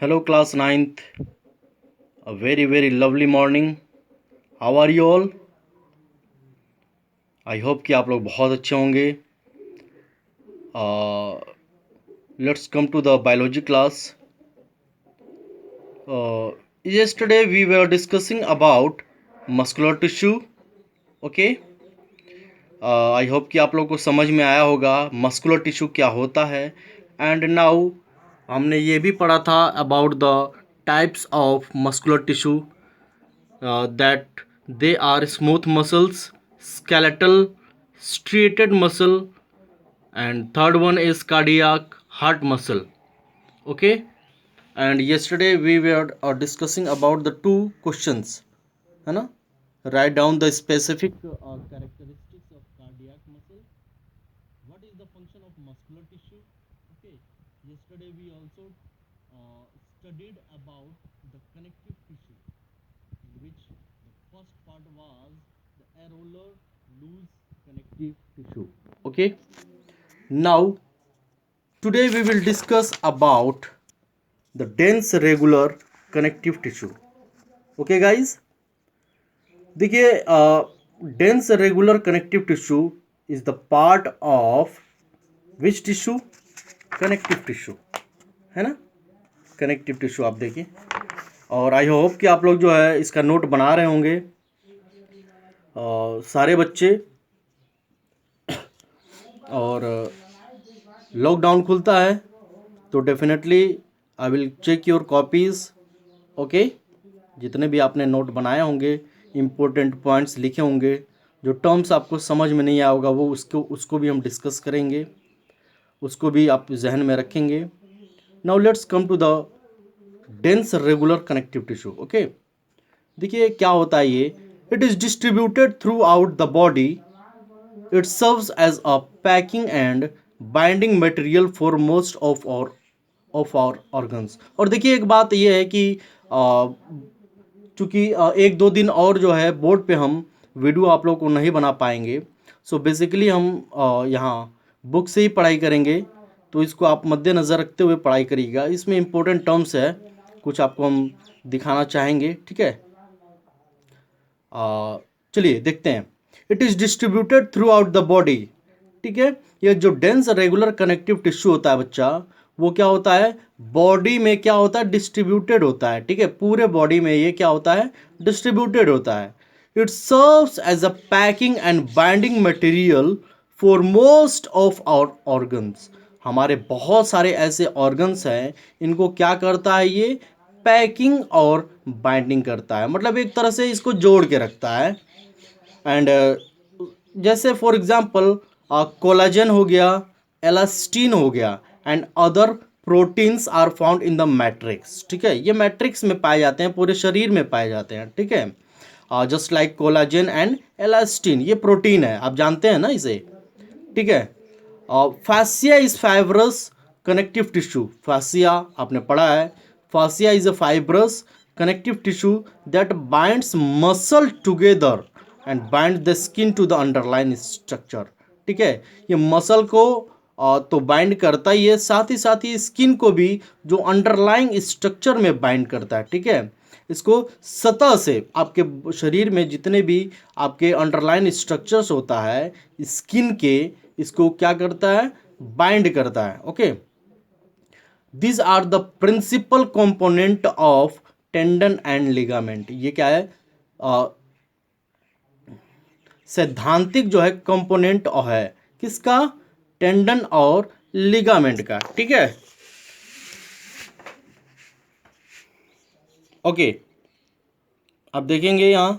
Hello, class ninth. A very lovely morning. How are you all? I hope कि आप लोग बहुत अच्छे होंगे. Let's come to the biology class. Yesterday we were discussing about muscular tissue. Okay. I hope कि आप लोग को समझ में आया होगा मस्कुलर टिश्यू क्या होता है. एंड नाउ हमने ये भी पढ़ा था about the types of muscular tissue. That they are smooth muscles, skeletal, striated muscle, and third one is cardiac heart muscle. Okay. And yesterday we were discussing about the two questions, है ना. Write down the specific characteristics of cardiac muscle. What is the function of muscular tissue? Okay. Yesterday we also studied about the connective tissue, in which the first part was the areolar loose connective tissue. Okay. Now today we will discuss about the dense regular connective tissue. Okay guys. देखिए dense regular connective tissue is the part of which tissue? Connective tissue, है ना. Connective tissue आप देखिए. और I hope कि आप लोग जो है इसका नोट बना रहे होंगे सारे बच्चे. और लॉकडाउन खुलता है तो definitely I will check your copies. Okay. जितने भी आपने नोट बनाए होंगे, इम्पोर्टेंट पॉइंट्स लिखे होंगे, जो टर्म्स आपको समझ में नहीं आया होगा वो उसको भी हम डिस्कस करेंगे, उसको भी आप जहन में रखेंगे. Now let's come to the dense regular connective tissue. Okay. देखिए क्या होता है ये. It is distributed throughout the body. It serves as a packing and binding material for most of our organs. और देखिए एक बात ये है कि चूँकि एक दो दिन और जो है बोर्ड पे हम वीडियो आप लोग को नहीं बना पाएंगे. सो बेसिकली हम यहाँ बुक से ही पढ़ाई करेंगे, तो इसको आप मद्देनज़र रखते हुए पढ़ाई करिएगा. इसमें इम्पोर्टेंट टर्म्स है, कुछ आपको हम दिखाना चाहेंगे. ठीक है. चलिए देखते हैं. It is distributed throughout the body. ठीक है. ये जो डेंस रेगुलर कनेक्टिव टिश्यू होता है बच्चा, वो क्या होता है, बॉडी में क्या होता है, डिस्ट्रीब्यूटेड होता है. ठीक है. पूरे बॉडी में ये क्या होता है, डिस्ट्रीब्यूटेड होता है. It serves as a packing and binding material for most of our organs. हमारे बहुत सारे ऐसे ऑर्गन्स हैं, इनको क्या करता है ये, पैकिंग और बाइंडिंग करता है. मतलब एक तरह से इसको जोड़ के रखता है. एंड जैसे फॉर एग्जांपल कोलाजन हो गया, एलास्टिन हो गया, and other proteins are found in the matrix. ठीक है. ये मैट्रिक्स में पाए जाते हैं, पूरे शरीर में पाए जाते हैं. ठीक है. जस्ट लाइक कोलाजन एंड एलास्टिन, ये प्रोटीन है, आप जानते हैं ना इसे. ठीक है. Fascia is fibrous connective tissue. Fascia आपने पढ़ा है. Fascia is a fibrous connective tissue that binds muscle together and bind the skin to the underlying structure. ठीक है. ये मसल को तो बाइंड करता ही है, साथ ही स्किन को भी जो अंडरलाइंग स्ट्रक्चर में बाइंड करता है. ठीक है. इसको सतह से आपके शरीर में जितने भी आपके अंडरलाइन स्ट्रक्चर्स होता है स्किन के, इसको क्या करता है, बाइंड करता है. Okay. This are the principal component of tendon and ligament. ये क्या है, सैद्धांतिक जो है कंपोनेंट है किसका, टेंडन और लिगामेंट का. ठीक है. ओके. अब देखेंगे यहां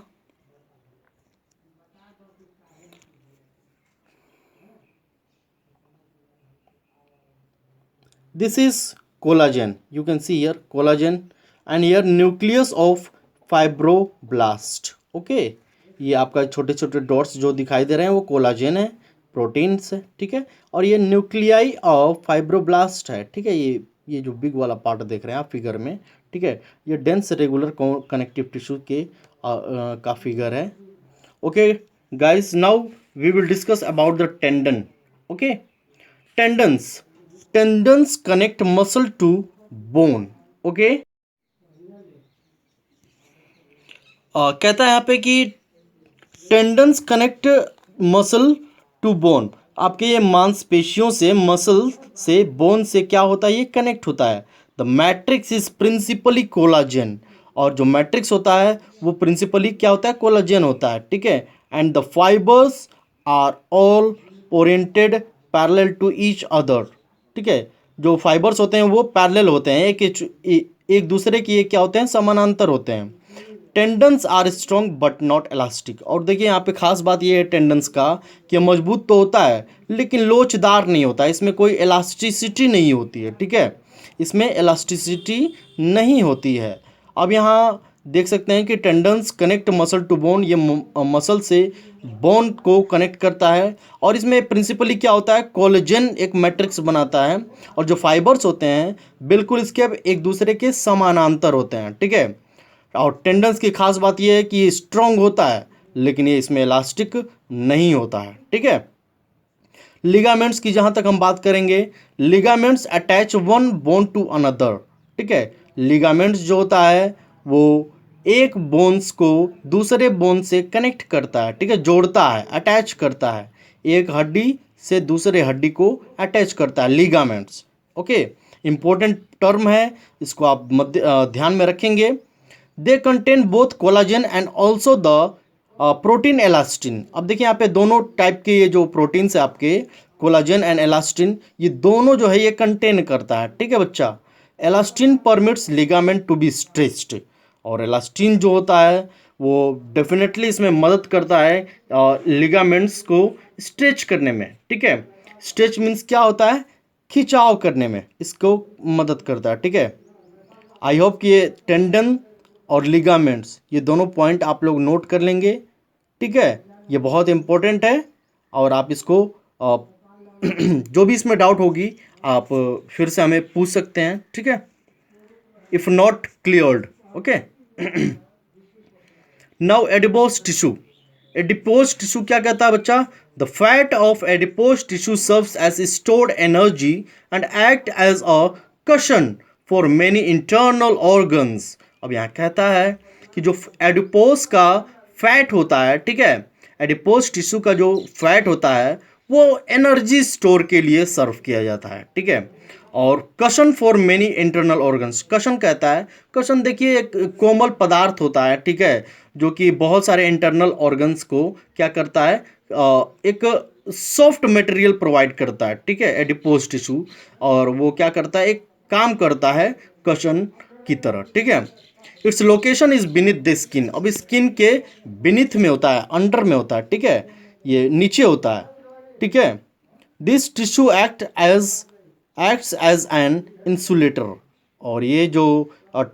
this is collagen. You can see here collagen and here nucleus of fibroblast. Okay. ये आपका छोटे छोटे डॉट्स जो दिखाई दे रहे हैं वो कोलाजन है, प्रोटीन्स है. ठीक है. और ये न्यूक्लियाई ऑफ फाइब्रोब्लास्ट है. ठीक है. ये जो बिग वाला पार्ट देख रहे हैं आप फिगर में. ठीक है. ये डेंस रेगुलर कनेक्टिव टिश्यू के का फिगर है. Okay guys, now we will discuss about the tendon. Okay. Tendons. Tendons connect muscle to bone. Okay. कहता है यहाँ पे कि tendons connect muscle to bone, आपके ये मांसपेशियों से, मसल से, बोन से क्या होता है, ये कनेक्ट होता है। The matrix is principally collagen, और जो मैट्रिक्स होता है वो प्रिंसिपली क्या होता है, कोलाजन होता है, ठीक है। And the fibres are all oriented parallel to each other, ठीक है। जो फाइबर्स होते हैं वो पैरेलल होते हैं, एक दूसरे की ये क्या होते हैं, समानांतर होते हैं। Tendons are strong but not elastic, और देखिए यहाँ पे खास बात ये है टेंडन्स का कि मजबूत तो होता है लेकिन लोचदार नहीं होता, इसमें कोई इलास्टिसिटी नहीं होती है, ठीक है, इसमें इलास्टिसिटी नहीं होती है। अब यहाँ देख सकते हैं कि tendons connect muscle to bone, ये मसल से बोन को कनेक्ट करता है, और इसमें प्रिंसिपली क्या होता है, कोलेजन एक मैट्रिक्स बनाता है, और जो फाइबर्स होते हैं बिल्कुल इसके एक दूसरे के समानांतर होते हैं, ठीक है। और टेंडन्स की खास बात यह है कि ये स्ट्रॉन्ग होता है लेकिन ये इसमें इलास्टिक नहीं होता है, ठीक है। लिगामेंट्स की जहां तक हम बात करेंगे, ligaments attach one bone to another, ठीक है। लिगामेंट्स जो होता है वो एक बोन्स को दूसरे बोन से कनेक्ट करता है, ठीक है, जोड़ता है, अटैच करता है, एक हड्डी से दूसरे हड्डी को अटैच करता है, लिगामेंट्स। ओके, इंपॉर्टेंट टर्म है, इसको आप ध्यान में रखेंगे। They contain both collagen and also the protein elastin. अब देखिए यहाँ पे दोनों टाइप के ये जो प्रोटीन्स है आपके, कोलाजन एंड एलास्टिन, ये दोनों जो है ये कंटेन करता है, ठीक है बच्चा। Elastin permits ligament to be stretched, और एलास्टिन जो होता है वो डेफिनेटली इसमें मदद करता है लिगामेंट्स को स्ट्रेच करने में, ठीक है। स्ट्रेच मीन्स क्या होता है, खिंचाव करने में इसको मदद करता है, ठीक है। आई होप कि ये टेंडन और लिगामेंट्स ये दोनों पॉइंट आप लोग नोट कर लेंगे, ठीक है, ये बहुत इंपॉर्टेंट है। और आप इसको जो भी इसमें डाउट होगी आप फिर से हमें पूछ सकते हैं, ठीक है, if not cleared, okay. Now adipose tissue, adipose tissue क्या कहता है बच्चा, the fat of adipose tissue serves as stored energy and act as a cushion for many internal organs. अब यहाँ कहता है कि जो एडिपोज का फैट होता है, ठीक है, एडिपोज टिश्यू का जो फैट होता है वो एनर्जी स्टोर के लिए सर्व किया जाता है, ठीक है। और Kishan for many internal organs, Kishan कहता है, कशन देखिए एक कोमल पदार्थ होता है, ठीक है, जो कि बहुत सारे इंटरनल ऑर्गन्स को क्या करता है, एक सॉफ्ट मटेरियल प्रोवाइड करता है, ठीक है, एडिपोज टिश्यू, और वो क्या करता है, एक काम करता है कशन की तरह, ठीक है। Its location is beneath the skin, अब स्किन के बीनीथ में होता है, अंडर में होता है, ठीक है, ये नीचे होता है, ठीक है। This tissue acts as an insulator, और ये जो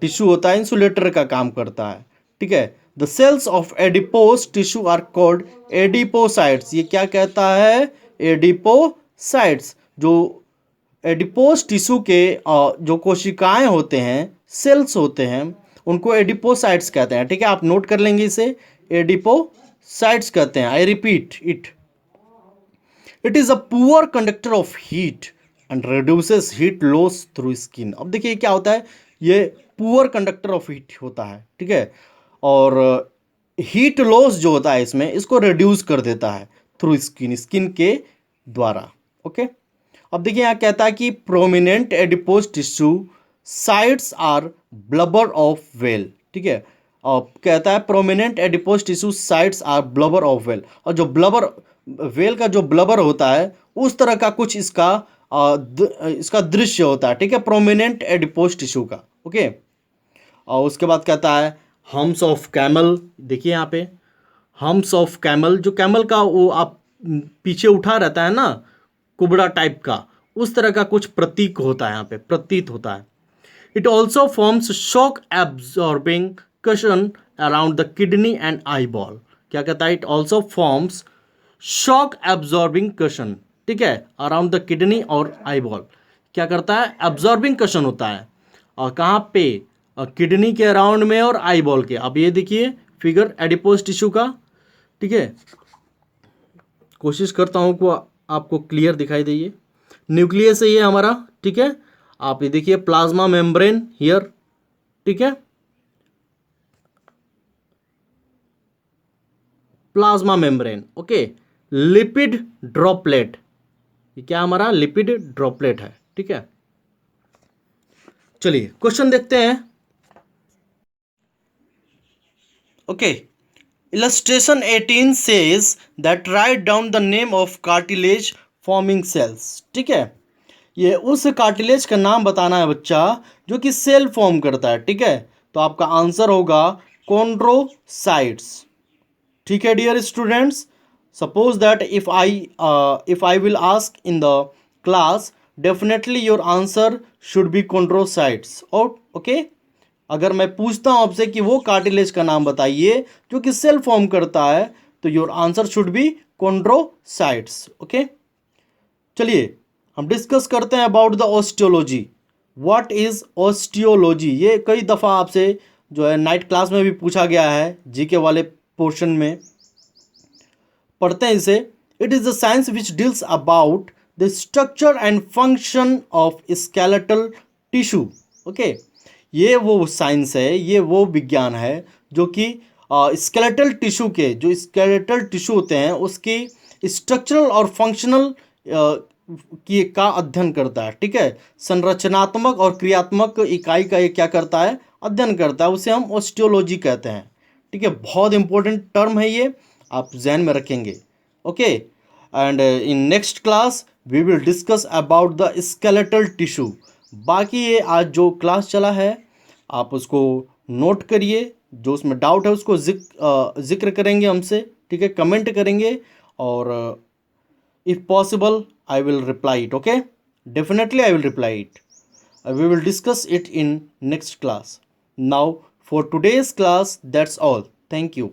टिश्यू होता है इंसुलेटर का काम करता है, ठीक है। The cells of adipose tissue are called adipocytes, ये क्या कहता है, एडिपोसाइट्स। जो एडिपोज टिश्यू के जो कोशिकाएं होते हैं, सेल्स होते हैं, उनको एडिपोसाइट्स कहते हैं, ठीक है, आप नोट कर लेंगे इसे, एडिपोसाइट्स कहते हैं। I repeat it, it is a poor conductor of heat and reduces heat loss through skin. अब देखिए क्या होता है, ये पुअर कंडक्टर ऑफ हीट होता है, ठीक है, और हीट लॉस जो होता है इसमें, इसको रिड्यूस कर देता है थ्रू स्किन, स्किन के द्वारा, ओके। अब देखिए यहाँ कहता है कि prominent adipose tissue sites are blubber of whale, ठीक है, और कहता है prominent adipose tissue sites are blubber of whale, और जो ब्लबर वेल का जो ब्लबर होता है उस तरह का कुछ इसका इसका दृश्य होता है, ठीक है, प्रोमिनेंट एडिपोज टिश्यू का, ओके। और उसके बाद कहता है हम्स ऑफ कैमल, देखिए यहाँ पे हम्स ऑफ कैमल, जो कैमल का वो आप पीछे उठा रहता है ना, कुबड़ा टाइप का, उस तरह का कुछ प्रतीक होता है यहाँ पे, प्रतीत होता है। It also forms shock absorbing cushion around the kidney and eye ball, क्या कहता है, it also forms shock absorbing cushion, ठीक है, अराउंड द किडनी और आई बॉल, क्या करता है, एब्जॉर्बिंग cushion होता है, और कहाँ पे, किडनी के अराउंड में और आई बॉल के। अब ये देखिए फिगर एडिपोज टिश्यू का, ठीक है, कोशिश करता हूँ को आपको क्लियर दिखाई दे। ये न्यूक्लियस है ये हमारा, ठीक है, आप ये देखिए प्लाज्मा मेम्ब्रेन हियर, ठीक है, plasma membrane. Okay, lipid droplet, ये क्या हमारा लिपिड ड्रॉपलेट है। ठीक है, चलिए क्वेश्चन देखते हैं। Okay, illustration 18 says that write down the name of cartilage forming cells। ठीक है, ये उस कार्टिलेज का नाम बताना है बच्चा जो कि सेल फॉर्म करता है। ठीक है, तो आपका आंसर होगा कॉन्ड्रोसाइट्स। ठीक है dear students, suppose that if I will ask in the class, definitely your answer should be chondrocytes. और ओके, अगर मैं पूछता हूं आपसे कि वो कार्टिलेज का नाम बताइए जो कि सेल फॉर्म करता है, तो your answer should be chondrocytes. Okay, चलिए हम डिस्कस करते हैं about the osteology. What is osteology? ये कई दफ़ा आपसे जो है नाइट क्लास में भी पूछा गया है, जीके वाले पोर्शन में पढ़ते हैं इसे। It is the science which deals about the structure and function of skeletal tissue. Okay, ये वो साइंस है, ये वो विज्ञान है जो कि स्केलेटल टिश्यू के, जो स्केलेटल टिश्यू होते हैं उसकी स्ट्रक्चरल और फंक्शनल की का अध्ययन करता है। ठीक है, संरचनात्मक और क्रियात्मक इकाई का ये क्या करता है, अध्ययन करता है, उसे हम ऑस्टियोलॉजी कहते हैं। ठीक है, बहुत इंपॉर्टेंट टर्म है ये, आप जहन में रखेंगे। Okay, and in next class we will discuss about the skeletal tissue. बाकी ये आज जो क्लास चला है आप उसको नोट करिए, जो उसमें डाउट है उसको जिक्र करेंगे हमसे। ठीक है, कमेंट करेंगे और if possible I will reply it। okay, definitely I will reply it। we will discuss it in next class। now for today's class that's all, thank you।